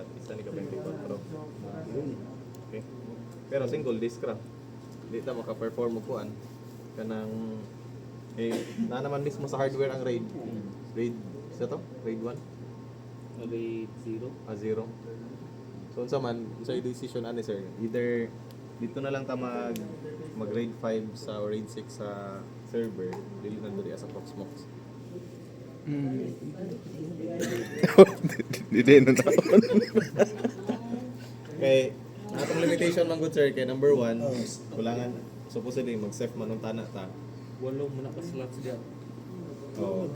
at isa ni ka 24. Okay. Pero single disc ra. Di ta maka-perform mo kuan kanang na naman mismo sa hardware ang RAID. RAID sa to? RAID 1? Grade 0. 0. So unsa man sa decision ani sir? Either dito na lang ta mag RAID 5 sa or RAID 6 sa server, dili na diri sa Proxmox. Hindi na taon. Kay atong limitation man good sir kay number 1, kulangan supposedly mag-save man ng tana ta. Walo mo na ka slots diyan. Oh.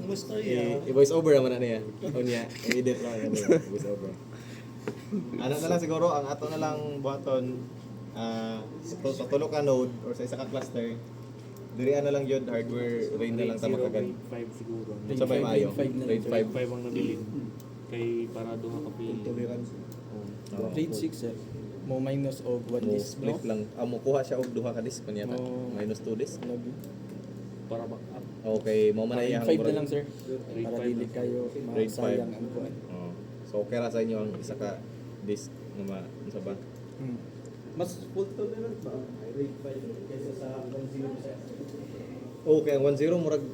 Musta I-voice over naman na niya. O niya, i-edit lang yan niya. I-voice over. Ano na lang siguro, ang ato na lang buhaton, sa tulo ka node or sa isa ka cluster, dirian na lang yun, hardware, RAID na lang ta makagad. Grade 5 siguro. Sa may maayo, RAID Grade 5. 5 ang nabilin. Kay para doon ka pili. Tolerance. Oh. Grade 6 sir. Mo minus of 1 disk, no? Split lang. Mo kuha siya og duha ka disk man yata. Oh. Minus 2 disk. Para back up. Okay, mo man Grade iyang 5 na lang sir. Grade Para 5 dili lang. kayo Grade masayang 5. ang buwan. Oh. So okay ra sa inyo ang isa ka disk nga unsa ba? Mas full tolerance ba? Grade 5 kaysa sa 1.0 Okay, ang 1.0 murag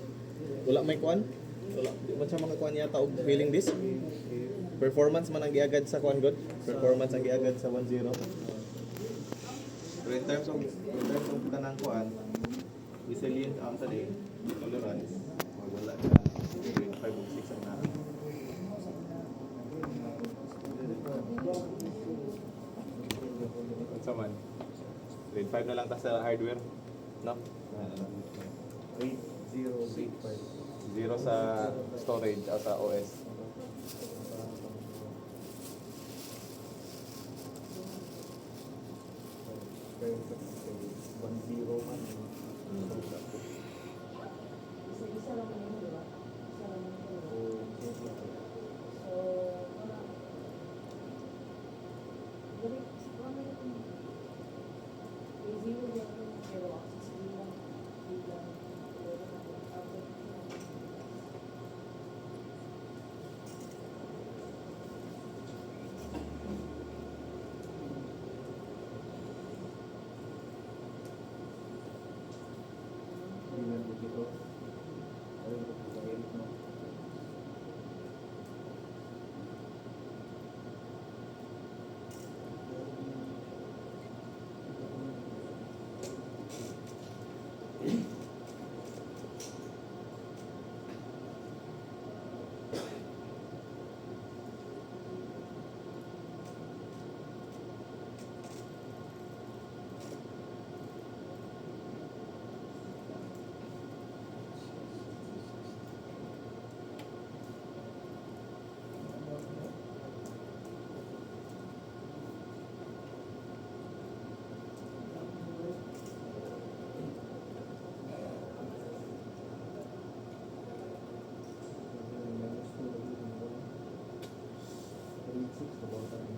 wala may kuan. Wala di man siya makakuan yata og feeling disk. Performance man ang giagad sa kuan god. Performance ang giagad sa 1.0. Pero in terms of kanang kuan, resilient ang sa day, tolerance, wala ka grade 5 ug 6 ang naa. Unsa man? Grade 5 na lang ta sa hardware, no? Grade 0, grade 5. 0 sa storage o sa OS. Kaya 1.0 man.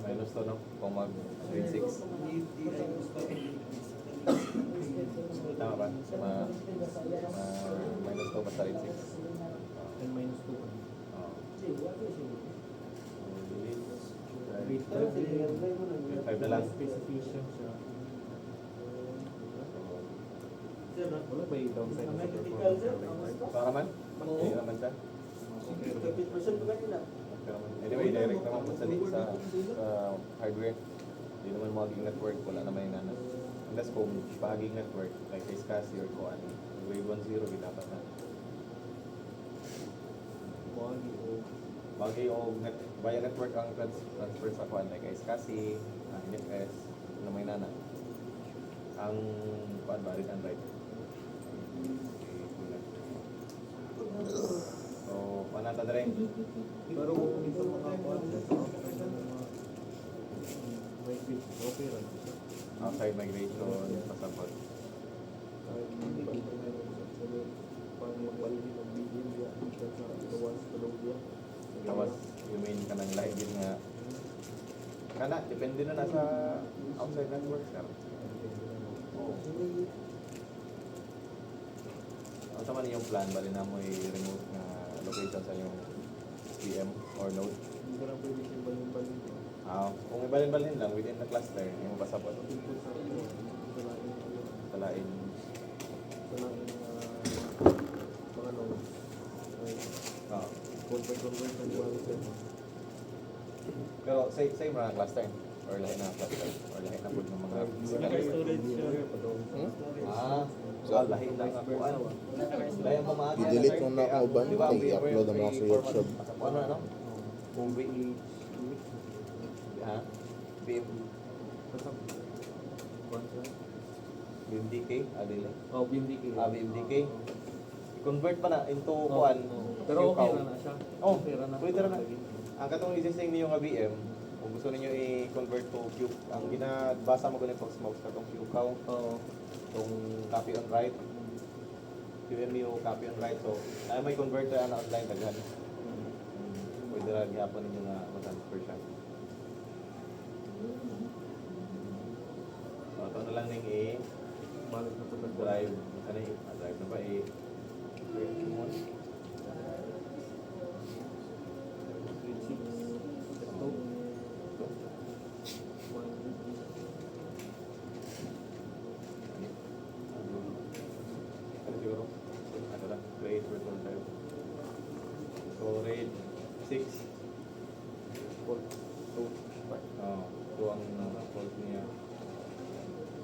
Minus to, no? Kung mag grade 6. Tama ba? Minus to basta grade 6. And minus 2. Grade 5 na lang. Specification siya. Wala ba yung downside sa performance ng grade 5? Para man? Hindi naman siya. Pero anyway, direct naman po sa hardware. Hindi naman maging network, wala naman yung nanas. Unless kung paging network, like sa SCSI or kung ano, grade 1.0, dapat na. Bagay o via network ang transfer sa kuan, like SCSI, NFS, ano may nana. Ang kuan ba, read and write. So, panata na rin. Pero kung ito mga kuwan, may fit, okay rin. Outside migration, pasapot. Kahit hindi pa ito meron sa sabi, paano magpalili ng video niya, sa gawas, tulog niya. Tapos, you mean ka ng live yun nga. Kana, depende na sa outside network, sir. Oo. Ano naman yung plan? Bali na mo i-remote na location sa yung SPL BM or node? Hindi ko na pwede siyang balin-balin. Kung ibalin-balin lang within the cluster, hindi mo pasabot. Input sa ano, Talain. mga nodes. Ay, Oo. convert ng quality. Pero same mga cluster? Or lahi na cluster? Or lahi na po ng mga... Storage siya. So lahi na nga po ano? Lahi ang pamahagi. I-delete mo na ako uban, kaya i-upload ang mga sa YouTube. Ano ano? Kung ha? BM BMDK? Adil. Oh, BMDK. BMDK. I-convert pa na into Oh, kuan. pero okay na siya. Oh, Okay na. pwede na. Ang katong lisensing niyo nga BM, kung gusto niyo i-convert to Q, ang ginabasa mo ganito pag smoke katong Q count, Oo. itong copy on write, QMU copy on write, so ay may converter na online daghan. Pwede ra gyapon ninyo nga ma-transfer siya. So ito na lang ning Balik na po ng drive, ano drive na ba ano siguro? Ano lang, create virtual drive. So RAID 6 port 2 2 ang port niya.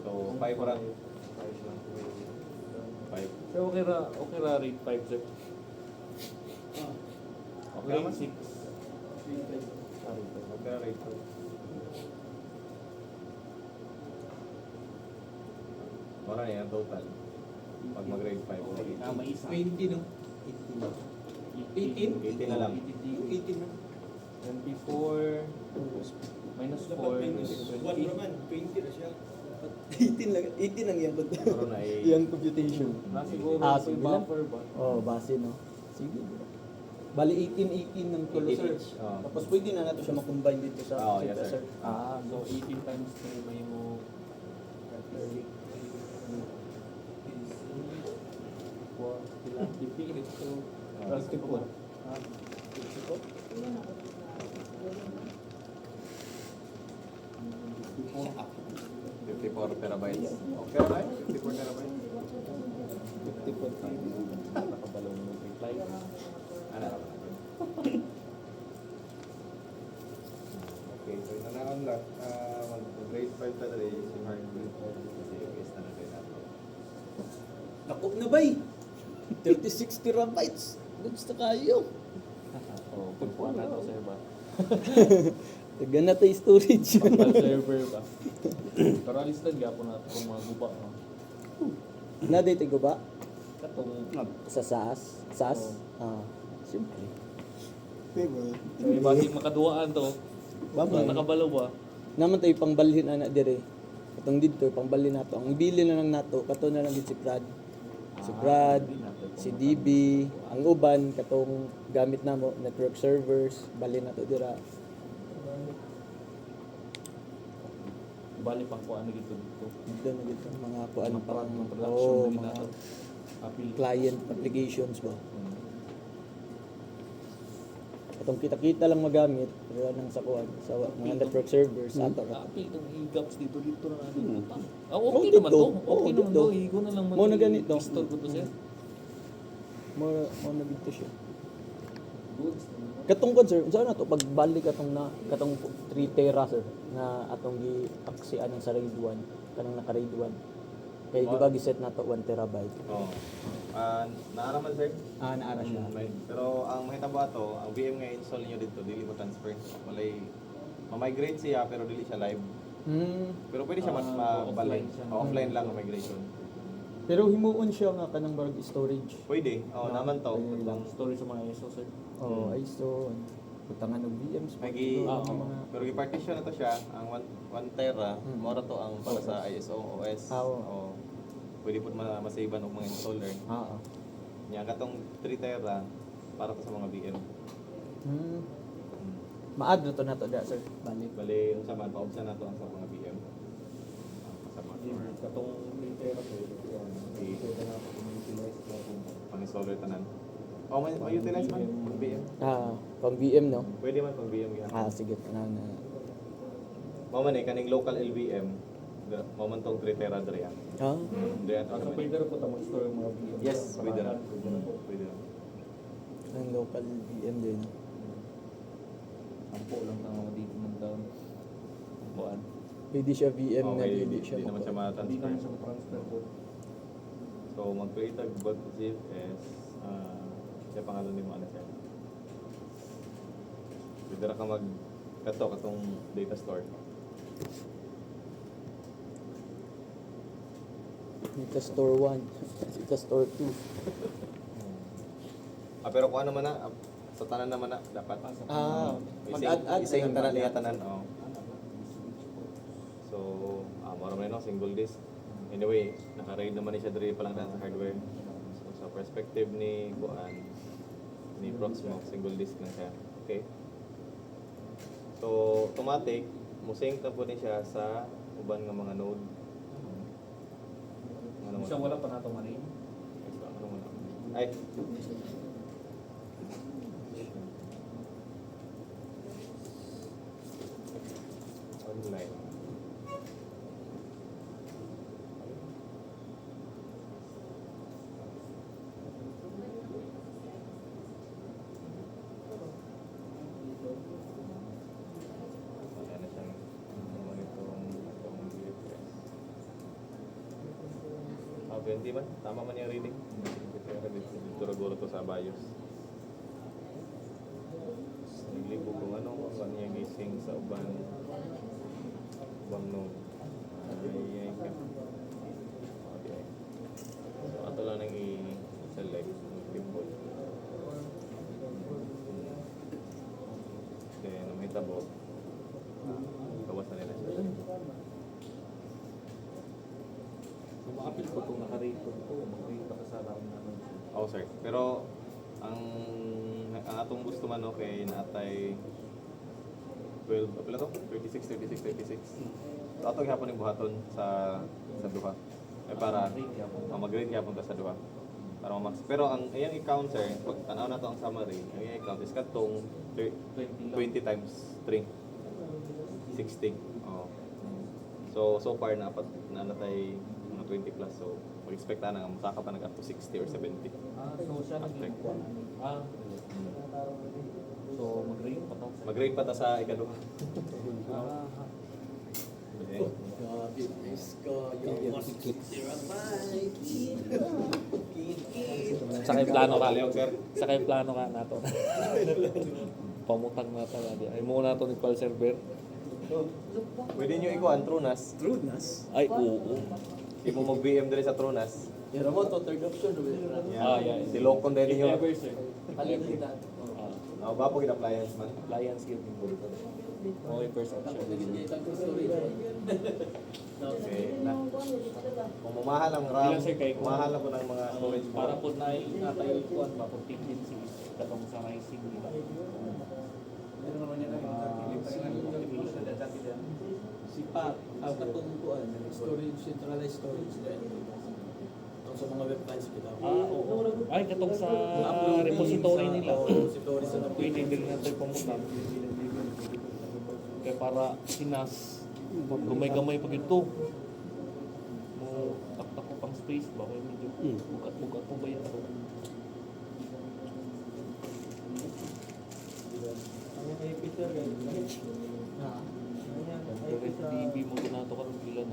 So 5 ra 5. So, okay ra rate 5 sir. Okay Rate naman. 6. Okay ra RAID 2. Wala na yan total. Pag mag-grade 5 May isa. 20 no? 18? 18 na lang. 18 na. And before minus 4 is 1 20. naman, 20 na siya. 18 lang, 18 ang iyang Pero na iyang computation. Siguro Sige yung lang. buffer ba? Oh, base no. Sige. Bali 18 ng tulo 18 sir. each, oo. Tapos pwede na nato siya makombine dito sa Oo, yes, sir. So 18 times 3 may mo 50 ito. Ah, 54. 54 terabytes. Okay na yun? 54 terabytes. 54 times. Nakabalaw mo ng reply. Ano na ba? Okay, so ito na on lang. Grade 5 talaga yung hardware. Kasi guess na natin nato. Naku na bay. 36 terabytes. Gusto kayo. Oh, pagpuan na to sir ba? Taga na tayo storage. Pag server ba? Pero alis lang gapon natin kung mga guba. No? Na dito ko ba? Katong Sa SAS? SAS? Siyempre. so, ibasig makaduaan to. Babay. Nakabalaw ba? Naman tayo pangbalhin anak dire. Katong dito pangbalhin nato. Ang bili na lang nato kato na lang gid si Brad. Si Brad, si DB, ang uban katong gamit namo network servers, balhin nato dira. Bali pang kuan na dito dito. Dito na dito mga kuan Ang pang ng production oh, na mga nato. Apil. client applications ba. Katong kita-kita lang magamit pero nang sa kuan sa mga network servers ato ra. Apil itong higaps dito na natin. Oh, Okay dito. naman to. Oh, Okay naman dito. to. Higo na lang Mo na ganito. Store ko to sir. Mo na dito siya. Goods. Katong kon sir, unsa na to pagbalik katong 3 tera sir na atong gi-aksian sa RAID 1 kanang naka RAID 1. Kay di ba giset nato 1 terabyte. Oo. Naaraman sir? Naara siya. Pero ang mahitabo ato, ang VM nga install niyo dito, dili mo transfer. Walay ma-migrate siya pero dili siya live. Pero pwede siya offline siya. offline lang ang migration. Pero himuon siya nga kanang barag storage. Pwede. Naman to. Pwede lang. Story sa mga ISO sir. Oh, ISO. Putangan og VMs. Pero i-partition na to siya, ang 1 tera, mora to ang para sa ISO, OS. Oo. Pwede po masavean og mga installer. Nya katong 3 tera para to sa mga VM. Ma-add na to nato da sir. Balik. Bali, unsa man pa-option na to ang sa mga VM. Sa mga Katong tera po. pang-installer tanan. Oh, may utilize man. BM. Pang BM, no? Pwede man pang BM yan. Sige. Mao man kaning local LBM. Mao man tong 3 tera dre. Diyan. Asa pwede rin po ito mag-store yung mga BM? Yes, pwede ra. Pwede ra. Ang local BM din. Ampo lang tama mo dito ng down. Buwan. Pwede siya VM na Okay, hindi siya naman siya Hindi ma-transfer. naman siya transfer po. So, mag-create ang bot zip as siya pangalan ni mo ano siya. Pwede ra ka katong data store. Dito store 1. Dito store 2. Pero kung ano man na, sa tanan naman na, dapat. Mag-add-add Ising na lang tanan ba? niya tanan, oh. So, marami na single disk. Anyway, naka-raid naman ni siya diri pa lang sa hardware. So, sa perspective ni ni Proxmox, single disk na siya. Okay. So, automatic, musync na po ni siya sa uban nga mga node. Ano Siya wala pa nato manin. Ay. Online. Wala na siyang itong VFS. 20 man? Tama man yung reading? Dito raguro to sa BIOS. Naglibo kung ano yung gising sa ubang node. Ay, ka. Okay. So, ato lang nang i-select. Clipboard. Then, mahitabo. Gawas na nila siya. So makapil ko itong naka-rate ko ito. Mag-rate pa sa round naman. Oh, sir. Pero, ang atong gusto man, okay, naatay 12, pala to? 36. So, atong gihapon yung buhaton sa duha. Para mag-grade gihapon ta sa duha. Para ma-max. Pero ang iyang i-count, sir, pag tanaw na to ang summary, ang iyang i-count is katong 20 times 3. 60. Oh. So far na natay mga 20 plus. So, mag-expect na nga masaka pa up to 60 or 70. So siya naging so mag-rate pa to. Mag-grade pa ta sa ikaduha. Okay. Sa plano ka. Leong, sir. Sa plano ka nato. Pamutang na talaga. Ay mo na to ni call server. Pwede nyo ikuan, Trunas. Ay oo. Di mo mag-BM dali sa Trunas. Pero mo to third option do it. Yeah. Si Locon dali nyo. Palit na. Ba po appliance man. Alliance game. Okay, first option. Okay. Na. Kung mamahal ang RAM, Ilan, sir, kayo? mamahal na po ng mga storage Para mo. po na tayo kuan ba po tendency katong sa rising nila. Meron naman yan Si Pat, ang katungkuan, storage, centralized storage din. Ito sa mga web files kita. oo. Ay katong sa repository nila. Repository sa Pwede din natin pumutang. Kaya para sinas gamay-gamay pag ito. Mo taktak ko pang space ba kaya medyo bukat-bukat mo ba yan? DB mo ito nato ka ng ilan.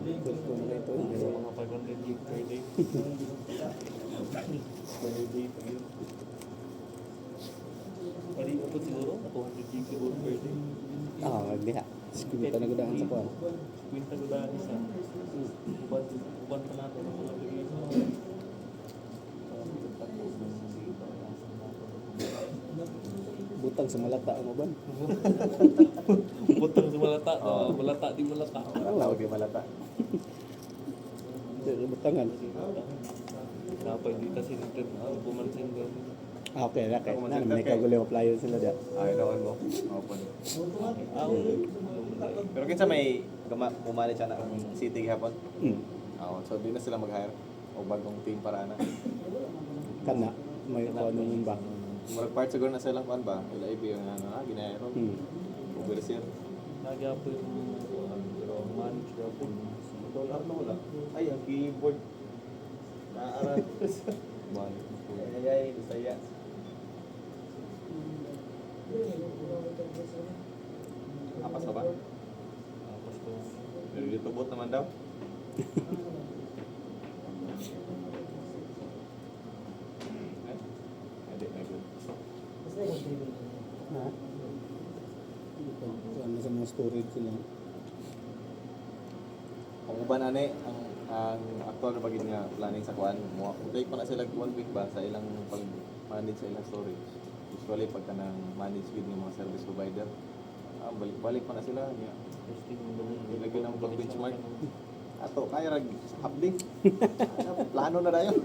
Sa mga 500 gig per day. Per day pa yun. Pwede upod siguro, 200 gig siguro per day. Diha. Kumita na gudaan sa kuwan. Kwinta ko dahil isa. Uban pa natin ang mga application. Butang sa malata ang uban. Butang sa malata. Malata di malata. Parang lawag yung malata. Butangan. Napay di kasi nito. Bumansin doon. Okay, okay. Na naman ikagulo yung appliance sila dyan. Ay, naman mo. Open. Pero kinsa may pumanit siya na ang city gihapon. So di na sila mag-hire o bagong team para na. Kana. May kuwan yung ba. Murag part siguro na silang kuan ba? LIB yung ano, ginayro. Overseer. Nagyapo yung pero manage gapon. Dollar na wala. Ay, ang keyboard. Naaral. Balik. Ay, Bisaya. Apas ka ba? Tapos ko Nilitubot naman daw. Hindi, may good. Ha? Ano sa mga storage sila? Ang uban ani ang actual na pagin nga planning sa kuan mo take pa na sila 1 week ba sa ilang pag manage sa ilang storage. Usually pagka nang manage gid ng mga service provider, balik-balik pa na sila niya. testing Ilagay ng pag benchmark. Ato kaya rag update. Plano na dayon.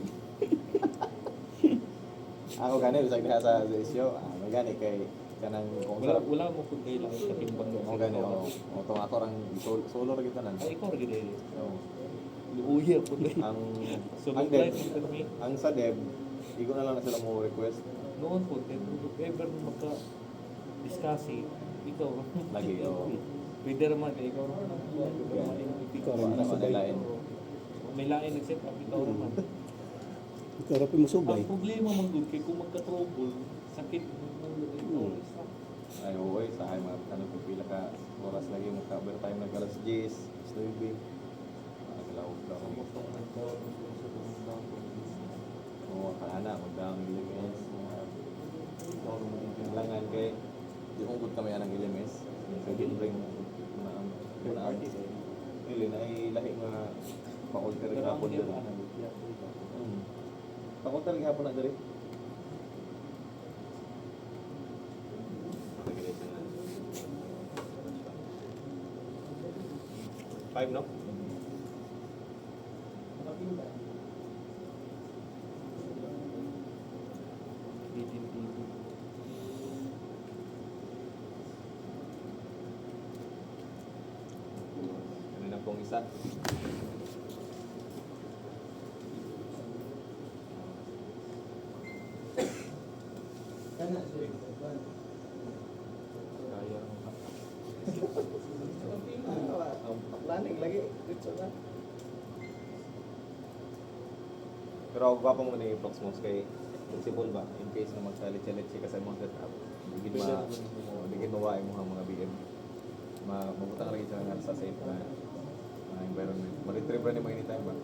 Ako gani bisag diha sa issue, may gani kay kanang kung wala sarap wala mo kun kay lang sa timbang mo gani o to ato rang solo ra kita nan. ay ikaw rin eh So, luuya po dai ang so ang mag-try dev, mo kami ang sa dev, igo na lang na sila mo request noon po if ever maka discuss ikaw lagi o pwede naman kay ikaw naman Ikaw rin ano masubay. lain. may lain nag-set up ikaw naman Ikaw rin masubay. ang problema man gud kay kung magka-trouble sakit ng ulo ikaw isa Ay oy sa ay mga ano pila ka oras lagi mo ka overtime nag alas 10, alas 9. Aglaw daw mo. gusto ko nagkaw sa tungkol O kana magdaang LMS. Ikaw naman yung kailangan kay di mo gud kami anang LMS. So din bring na artist. Dili na ay lahi nga pa-alter ka po dito. Pa-alter ka po na diri. Five, no? Kanina pong isa. kaya Planning lagi. Pero ako pa mo ni Proxmox kay principal ba in case na magkalit-lit siya kasi mo setup. Digin mawain mo ang mga BM. Mabutang lagi siya nga sa safe na environment. Ma-retrieve rin mo anytime ba?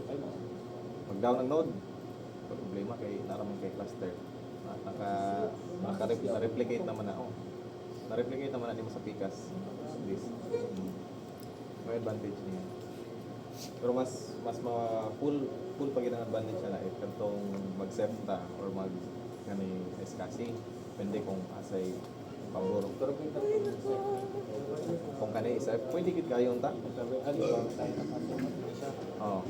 Mag-down ang node. Problema kay naraman kay cluster. Na-replicate naman na. Na-replicate naman na mo sa PCAS. This. May advantage niya. Pero mas full pag ang advantage siya na itong mag-save ta or mag kani SCSI. Depende kung asay paboro. Pero kung kani isa, pwede gid kayo ta. Oh.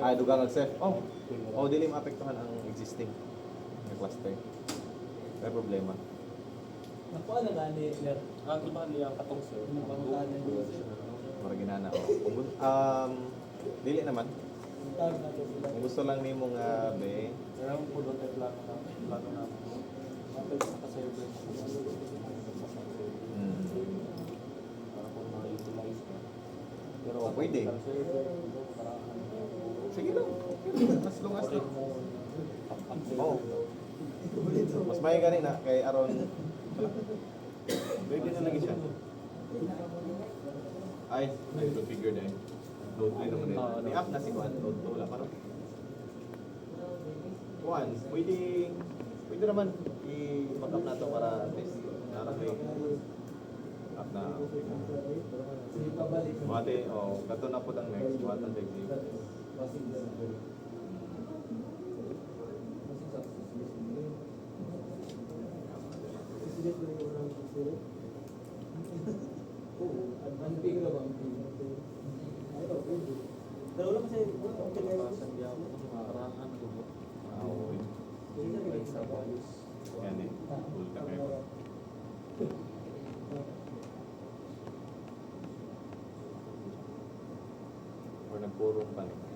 Ay dugang nag-save. Oh, dili maapektuhan ang existing na cluster. May problema. Nakuha na gani, sir. di ba niya katong sir Para ginana dili naman. Kung gusto lang nimo nga be, pero po doon ay plano na mapel sa server para kung ma-utilize ka pero Pwede. sa server para sige lang. As long as oh. Mas may gani na kay aron pwede na lagi siya. Ay figure na load line naman nila. May app na si Juan, load to wala pa rin. Juan, pwede naman i-back up na to para at least narang may app na. Buhati, kato na po ang next, buhatan sa exam. Pero wala kasi Yan eh, full ka kayo. Or nagpurong pa nila.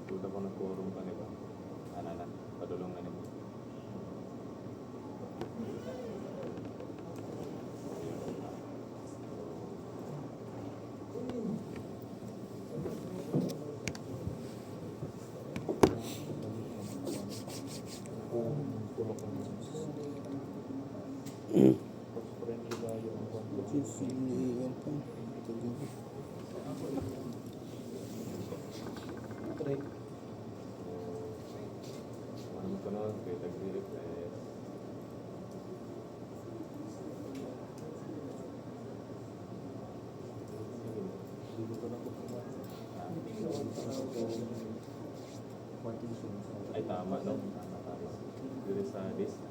Tulad ako nagpurong pa nila. Ana na, padulong na nila. Friendly ba yung Sisilihan pa. Ano ko nun, kaya tag-refresh. Ay, tama, no? Tama. Dito sa disk.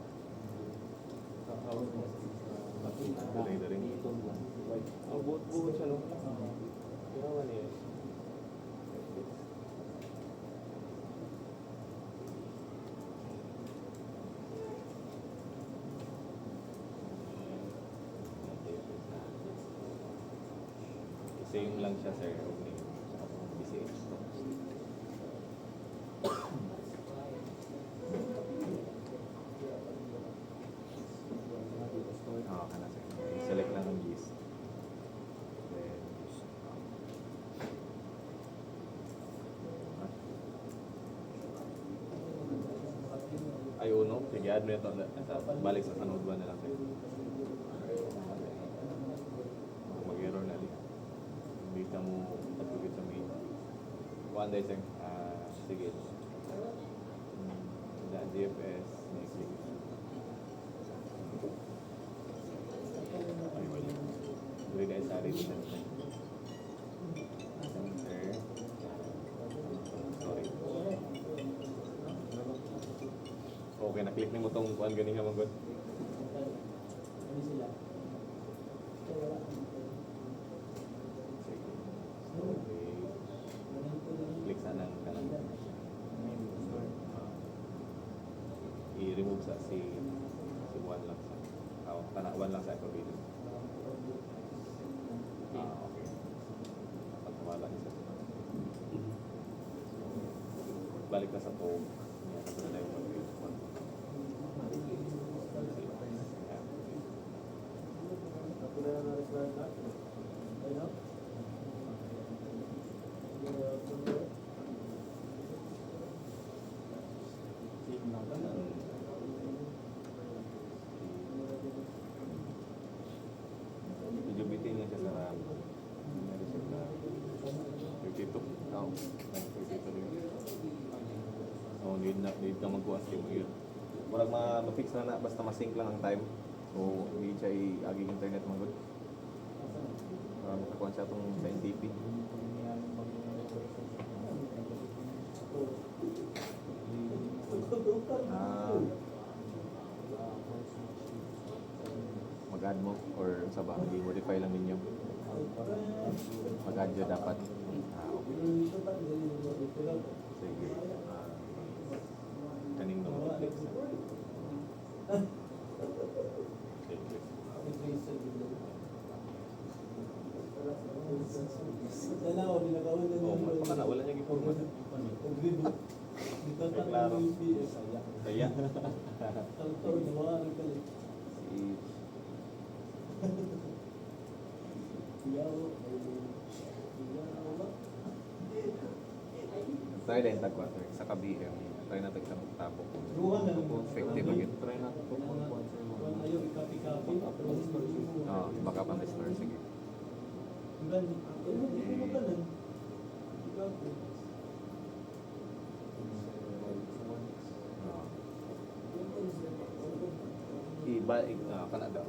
Daring. Oh, buot siya, no? Ginawa niya. Same lang siya, sir. Okay. Saka po, BCH. Oo, kana sir. Select lang ang GIS. Then, ay, uno. Sige, add mo ito. Balik sa Node 1 na lang, sir. Mag-error na rin. Hindi ka mo patugit sa main. One day, sir. Sige. DFS. Next week. Ay, wala. Dili guys, sorry. Center. Sorry. Okay, na-click mo itong kuhan ganing nga magod. Sige. Okay. Click sana ang kanan. I-remove sa si one lang sa one lang sa ito video. Okay. Pagkawala niya sa balik na sa phone. Yan, ito na yung mag-use one. Medyo bitin niya siya sa RAM. Meron siya na 32. Oo. 32 rin. Oo, need ka magkuhan siya mo yun. Walang ma-fix na basta ma-sync lang ang time. So, hindi siya i-aging internet mo good. Makakuhan siya itong sa NTP. Mag-add mo or sa ba, i-modify lang ninyo. Mag-add nyo dapat. Okay. Sige. Kaning no mag-flex. Sige. Oh, baka na, wala niyang informat. Klaro. Kaya. Try din tag water sa KBM. Try natin sa tabo ko. Effective agad. Try natin po kung baka pa restore sige. Kana daw.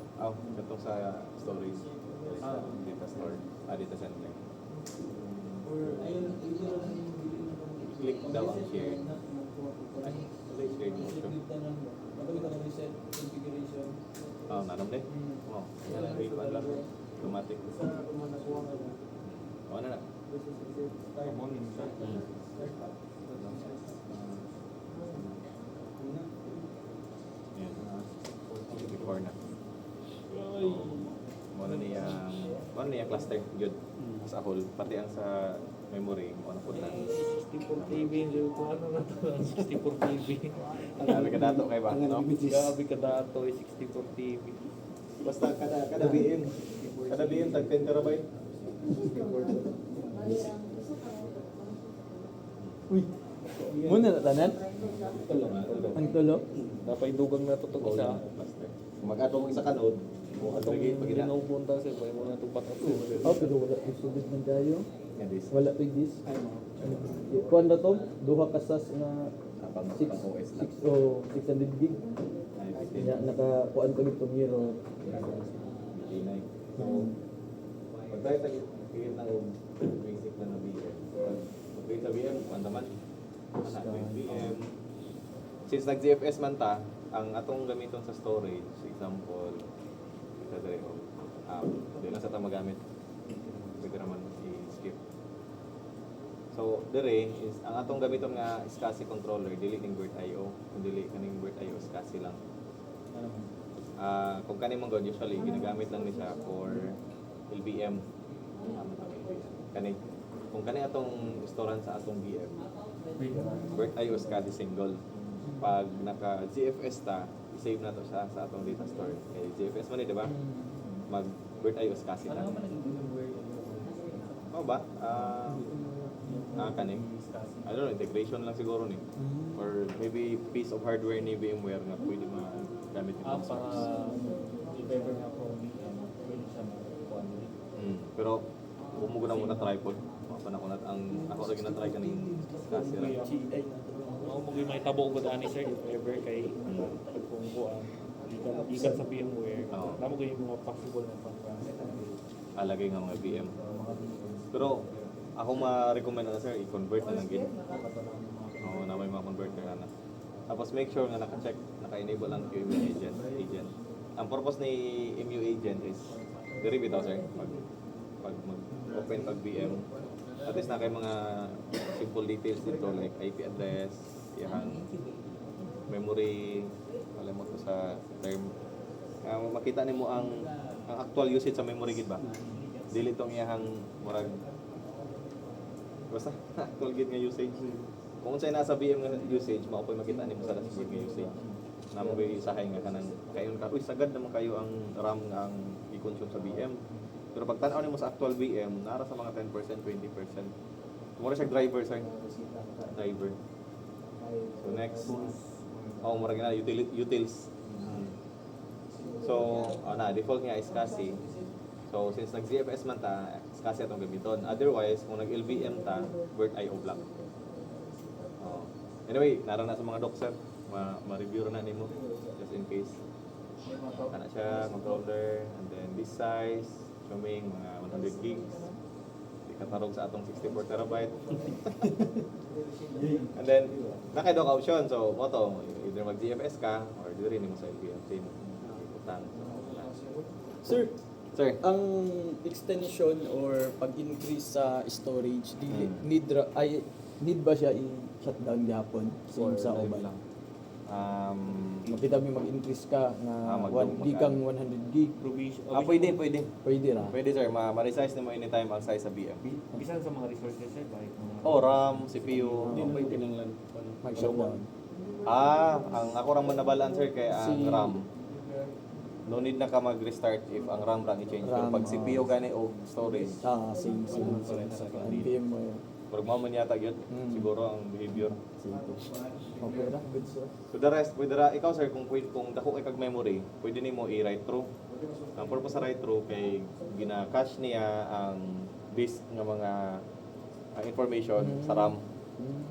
Ito sa storage. Data store. Data center. Click daw ang share. Ay, share mo siya. Nanom din? Oo. Yan ang refund lang. Automatic. Ano na? Morning siya. Yan. Before na. Ano niya cluster good sa whole pati ang sa memory mo ano po lang 64 TV yung ano na to 64 TV. sabi ka dato kay ba no Gabi ka dato 64 TV. basta kada BM tag 10 terabyte. Uy. Muna na tanan? Ang tulo. Napay dugang na to isa. Cluster Mag-ato mo isa ka node, mo Atong aggregate pag ina. ginupunta sir, kaya mo na itong batas. Oh, pero wala ko sudod ng kayo. Yan this. Wala to this. Kuan na to, duha ka sas na Pang 6 OS lang. 6 o 600 gig. Kaya naka-kuan ko dito mirror. So, pag tayo tagigit ng basic na VM. Pag sa VM, kung naman, anak ko yung VM. Since nag-GFS man ta, ang atong gamiton sa storage, example, ito dali ko, hindi lang sa ta magamit. Pwede naman i-skip. So, dire is, ang atong gamiton nga SCSI controller, dili ning BirdIO. Kung dili kaning BirdIO, SCSI lang. Kung kaning mong god, usually, ginagamit lang ni siya for LVM. Kani, kung kani atong storan sa atong VM, BirdIO SCSI single. Pag naka-GFS ta, i-save na to siya sa atong data store. Kay GFS man di ba? Mag BirdIO SCSI ta. Ano ba? Kaning. I don't know, integration lang siguro ni. Or maybe piece of hardware ni VMware nga pwede magamit nito sa Para if ever na po pwede siya makuha nila. Pero bumugo na muna tripod. Mga panahon at ang ako rin na-try kaning kasi lang. Ako mo may tabo ko ani sir, if ever kay kung kuan ikan sa VMware. Oo. Namo ko yung mga possible na pag-process. Alagay nga mga VM. Pero ako ma-recommend na sir, i-convert na lang gid. Oo, na may mga converter na. Tapos make sure na naka-check, naka-enable ang QEMU agent. Ang purpose ni EMU agent is very bitaw sir. Pag mag-open pag VM, at least na kayo mga simple details dito like IP address, yung memory, alam mo to sa term. Makita nimo ang actual usage sa memory gid ba? Dili tong iyang murag basta actual gid nga usage. Kung unsay nasa VM nga usage, mao pa makita nimo sa dashboard nga usage. Namo ba isahay nga kanang kayon ka, uy sagad naman kayo ang RAM nga ang i-consume sa VM. Pero pag tan-aw nimo sa actual VM, nara sa mga 10%, 20%. Mura siya driver sir. Driver. So next. Oh, mura na utils. So, default nga is SCSI. So, since nag-ZFS man ta, SCSI atong gamiton. Otherwise, kung nag-LVM ta, BirdIO block. Oh. Anyway, naroon na sa mga docs sir. Ma-review na nimo just in case. Kana siya, controller, and then this size, assuming mga 100 gigs. Di katarog sa atong 64 terabyte. And then, naka-dock option. So, mo to, either mag-GFS ka, or dito rin mo sa LVM team. Utang. Sir, Sir, ang extension or pag-increase sa storage, need ba siya i-shutdown gihapon same sa live mobile? lang. Makita mo mag-increase ka na di kang 100 gig, Provision. pwede. pwede ra. Pwede sir, ma-resize nimo anytime ang size sa VM. Bisan sa mga resources sir, like mga RAM, CPU. Mag-shutdown. Ang ako rang manabalaan sir kay ang Si- RAM. No need na ka mag-restart if ang RAM lang i-change. Pero RAM, pag CPU gani o storage, Same sa VMware. pag mo man yata yun, siguro ang behavior. Okay ra, good sir. So the rest, pwede ra, ikaw sir, kung dako kay kag memory, pwede nimo i-write through. Ang purpose sa write through kay gina-cache niya ang disk nga mga information sa RAM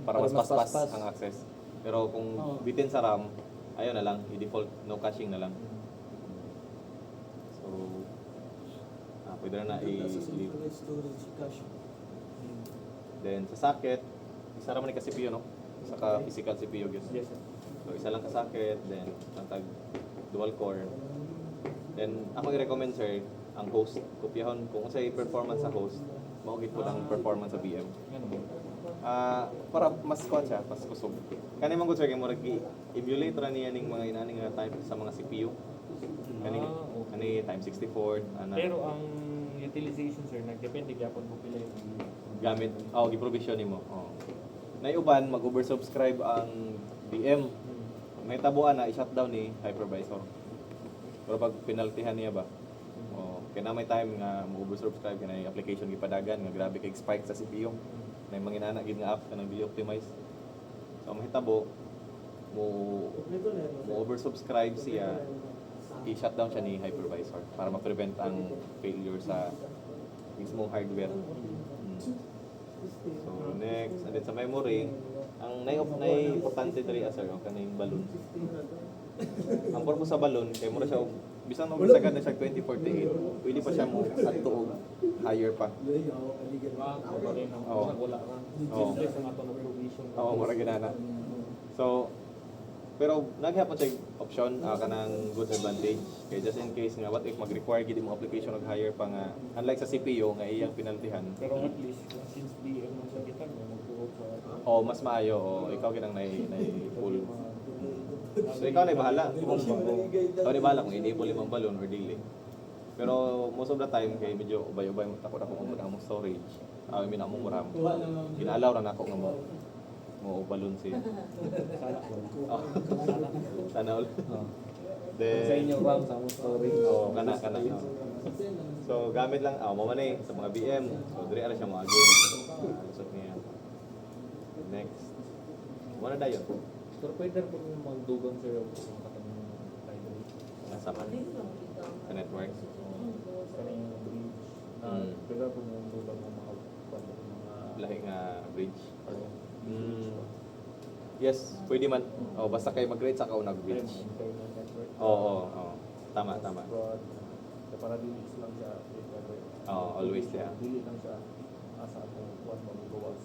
para mas paspas ang access. Pero kung bitin sa RAM, ayaw na lang, i-default no caching na lang. So, pwede na storage cache. Then sa socket, isa raman ni ka CPU no? Isa ka physical CPU yun. yes sir. So isa lang ka socket, then ang tag dual core. Then ako i-recommend sir, ang host, kopyahon kung unsay performance sa host, maugit po lang performance sa VM. Ano ba? Para mas kuan siya, mas kusog. Kani man gud sir kay murag emulate ra niya ning mga inani nga type sa mga CPU. Kani Okay. time 64 ana. Pero ang utilization sir, nagdepende gyapon mo pila yung Gamit, gi-provision nimo. Nay uban mag-oversubscribe ang VM. May tabuan na i-shutdown ni hypervisor. Pero pag penaltihan niya ba? Kaya na may time nga mag-oversubscribe kaya na application gipadagan nga grabe kay spike sa CPU. May mga inana gid nga app kanang dili optimize. So mahitabo mo oversubscribe siya i-shutdown siya ni hypervisor para ma-prevent ang failure sa mismong hardware. So next, and then sa memory, ang importante diri sir, ang kaning balloon. Ang purpose sa balloon, kay mo na siya, bisan mo bisagad na siya 2048, pwede pa siya mo adto og higher pa. Oo. Wala ka. Oo. Stress ang ato na provision. Oo, mura ginana. So, pero naghapon siya option kanang good advantage. Kaya just in case nga what if mag-require gid mo application og higher pa nga unlike sa CPU nga iyang pinaltihan. Pero at least, since BM man siya kita, magtuhog sa... O mas maayo o ikaw ginang nay full. So ikaw na bahala. Ikaw na bahala kung enable imong balloon or dili. Pero most of the time kay medyo ubay-ubay mo takot ako ang storage. I mean among RAM. Ginaalaw ra nako nga mo balloon si. Oh. Sana all. Sa inyo RAM, sa among storage. Oh, kana. No. So gamit lang mo man sa mga BM. So diri ara siya mo agi. Lusot niya. Next. Wala dayon. Pero pwede po magdugang sir yung katang library. Nasa man sa network. Kaning bridge. Pwede po magdugang ng mga Lahi nga bridge. Yes, pwede man. Basta kay mag-rate sa kao nag-bridge. internet network. Oo. Tama. Broad. Para dili lang siya. Always yeah. Dili lang siya asa atong kuwan magluwas.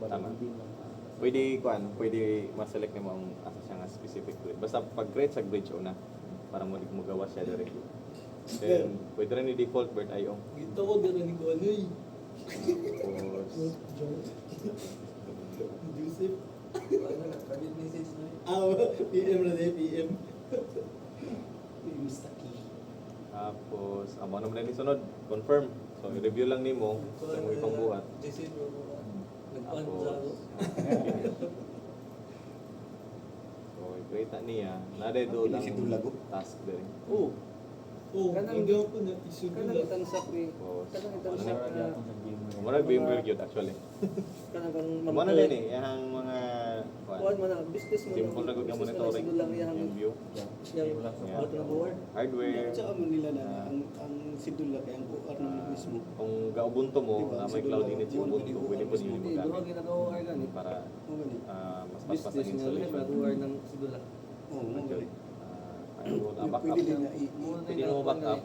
Tama. Dili lang. Pwede ma-select nimo ang asa siya nga specific grid. Basta pag-rate sa bridge una para mo magawa siya directly. Then pwede rin i-default bird IO. Ito ko gano'n ko ano eh. Joseph. Private message na PM na din, PM. PM Staki. Tapos, amo naman na sunod, confirm. So, i-review lang nimo sa imong ipang buhat. Joseph, nagpan Tapos, sa ako. so, i-create na niya. Nade doon ang task din. Oo. Kanang gawin na issue ko lang. Kanang itansak ni. Tapos, Kanang ano itansak na, na. muna VMware yun actually. Kanang kang Muna din eh, yung mga Kuan man na business mo. simple na good nga monitoring, lang yang yung view, yang bato na buwar. hardware, Sa mo nila na ang sidula kay ang OR na mismo. kung ga-Ubuntu mo, na may cloud init si Ubuntu, pwede po ninyo Duha magamit ginagawa gani. para mas mas ang Business nga installation. nagawa ng sidula. Oo, Actually, backup. pwede din na Pwede mo backup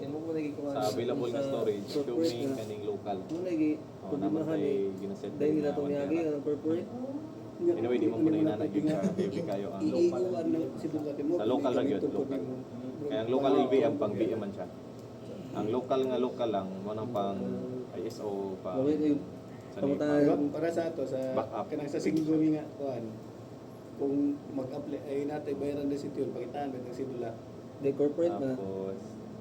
sa available na storage, assuming kaning local. Mo lagi Naman problemahan may ni ginaset dahil din nila na tong 1 yagi tera. ang corporate. Anyway, di mo po na inanagig sa heavy kayo ang local. i-OR na sidula kay mo. Sa local lang yun, local. Kaya ang local LVM, pang VM man siya. Ang local lang, mo nang pang ISO, pang Mawit ay sa pamutan Para sa ato sa Backup. kanang sa single nga kuan. Kung mag-apply ay natay bayaran din si Tiyon pakitaan ng sidula. the corporate na. Tapos,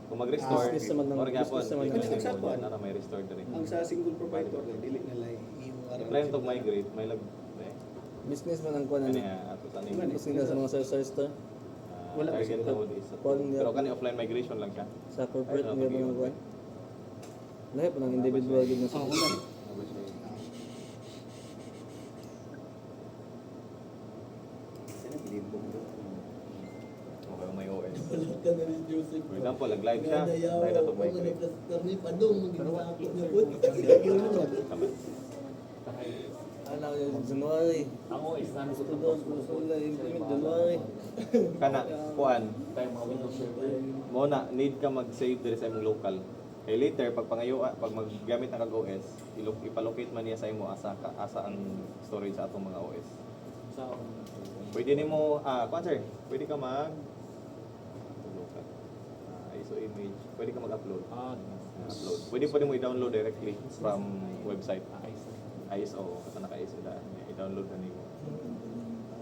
kung mag-restore, Business naman ng- or gapon, business naman ng- i-click Sa mo kuan. dyan, na may restore din. Ang sa single provider dili na lay i-OR. Plan to migrate, may lag... Business man ang kuan Ano ano. nga, ato sa name. Tapos nila sa mga sir store Wala Target kasi node is Kuan pero kani offline migration lang siya. sa corporate Ay, nga ba ng kuan. Lahi pa ng individual gid na sa. Okay, may OS. Ka na rin Joseph. For example, nag-live siya, dahil na to migrate. Kami padong magiging niya po. Tama. Ano yung January. Ang OS namin sa Tudon ko sila implement January. Kana, kuan, tayo mga Windows server. mo na, need ka mag-save diri sa imong local. Kay later, pag pangayo, pag maggamit ng kag-OS, ipalocate man niya sa imo asa ang storage sa atong mga OS. Sa Pwede nimo, kuan sir, pwede ka local. ISO image, pwede ka mag-upload. Upload. Pwede mo i-download directly from website. ISO, kata naka-ISO daan. I-download na nimo.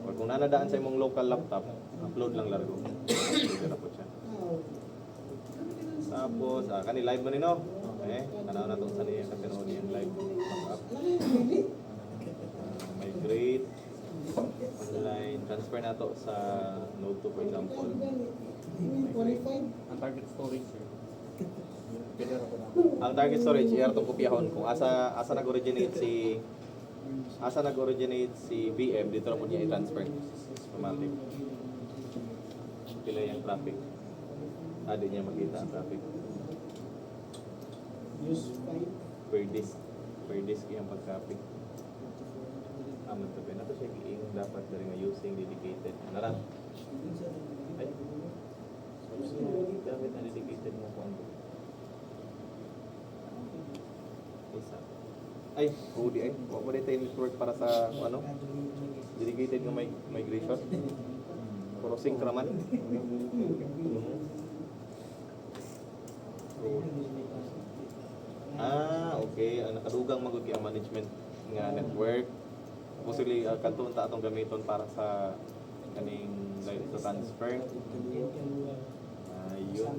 Or kung nanadaan sa imong local laptop, upload lang largo. Upload na po siya. Tapos, kani live man nino. Okay, tanaw na tong sa niya kasi noon yung live backup. Migrate online, transfer na to sa Node 2 for example. ang target storage sir. Pwede ra pa na. Ang target storage i atong kopyahon kung asa nag-originate si VM dito ra mo niya i-transfer automatic. Pila yung traffic. Di niya makita ang traffic. Use 5. Per disc yung pag-copy. Magtabi na to siya giing dapat dari nga using dedicated. Naran. Ay. Dapat na dedicated mo kung ano. Isa. Ay, huli ay. Huwag mo dito yung network para sa ano? Dedicated nga migration. Puro sync raman. Okay. Ang nakadugang magod ang management nga network. Possibly kanto ta atong gamiton para sa kaning live to transfer. Ayun,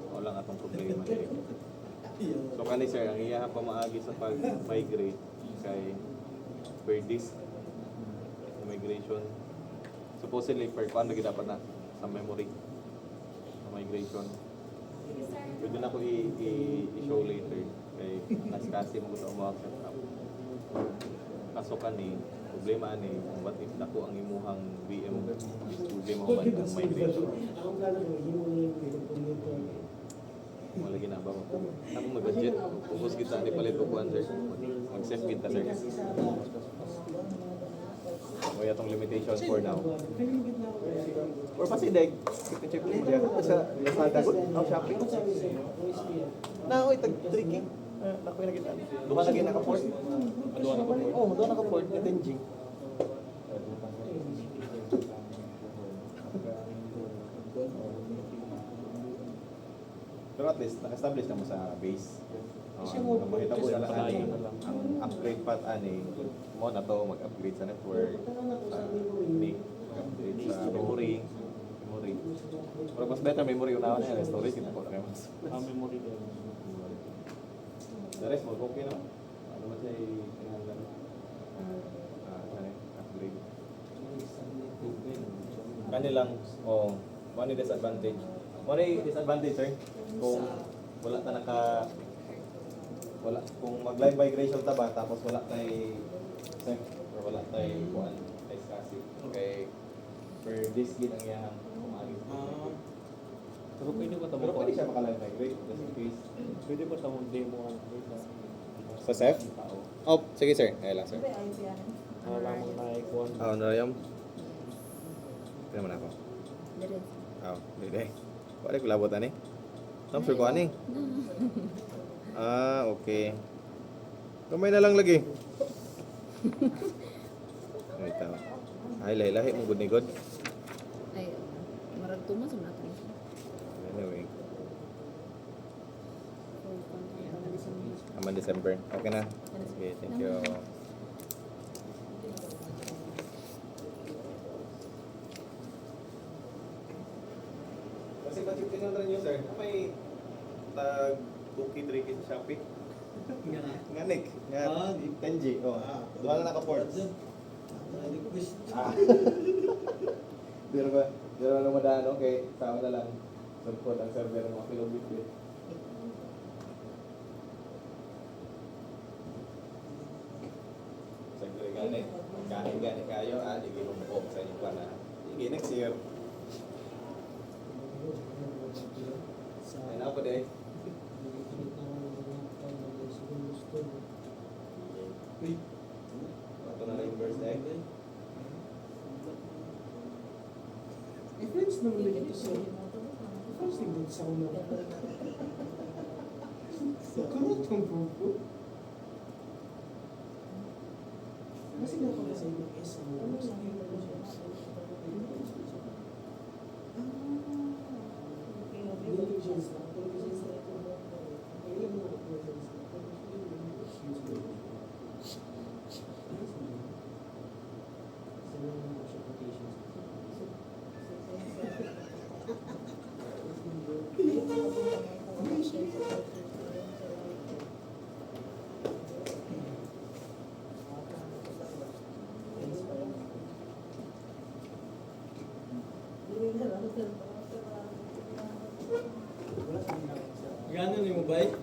wala atong problema diri. So kani sir, ang iya pa maagi sa pag-migrate kay per disk migration. Supposedly per kuan lagi dapat na sa memory sa migration. Pwede na ko i-show later kay nas kasi mo gusto mo set up. Kaso kani problema ani what if dako ang imuhang VM problema man ang migration. Wala gina ba mo? Ako mag-budget. Focus kita ni palit ko kuan sir. Mag-save kita sir. May atong limitation for now. Or pasidag. Check mo diya sa Lazada gud. Aw shopping. Na oy tag tricking. Nakoy na kita. Duha na gyud naka-port. Aduan ako. Oh, duha naka-port ni Tenjing. Pero at least, naka-establish na mo sa base. Makita mo na lang ani, ang upgrade path ani, mo na to, mag-upgrade sa network, sa link, mag-upgrade sa memory. Pero mas better memory unahan na yan, storage, kita ko na kayo mas. Memory din. The rest mo, okay no? Ano ba siya i-kinahanglan? Upgrade. Kanilang, one disadvantage. One disadvantage, sir. Kung wala ta kung mag-live migration ta ba, tapos wala tay sef or wala tay kuan tay SCSI. Okay. Per disk gid ang iyang kumagi. Pero pwede ba Pero pwede siya maka-live migrate just in case. Pwede ba tamang demo ang Sa SEF? Oh, sige sir. Ayun lang sir. lamang na ikuan. Narayam. Kaya man ako. Dire. Wala ko labot ani. Tam sir ko ani. Okay. Kamay na lang lagi. Wait tayo. Ay, lahi-lahi mo good ni God. Ay, marag tumas sa natin. Anyway, aman December. Okay na. Okay, thank you. Kasi budget tinandran nyo, sir. May tag 2K, 3K sa Shopee. Nganik. Nga, 10G. Duha na naka-ports. Pero ba? Pero na madaan, okay. Tama na lang. Support ang server ng mga kilobit. Sagre gani. Kahit gani kayo, di ginumukok sa inyo pa na. Sige, next year. Ay na po de. Ito na lang yung birthday. Friends naman na ito sa friends naman sa una. Kurot ang grupo. Kasi nga kami sa ibang isa mo. Intelligence na. Intelligence na ito. Kailan mo intelligence na. Gano'n yung mobile?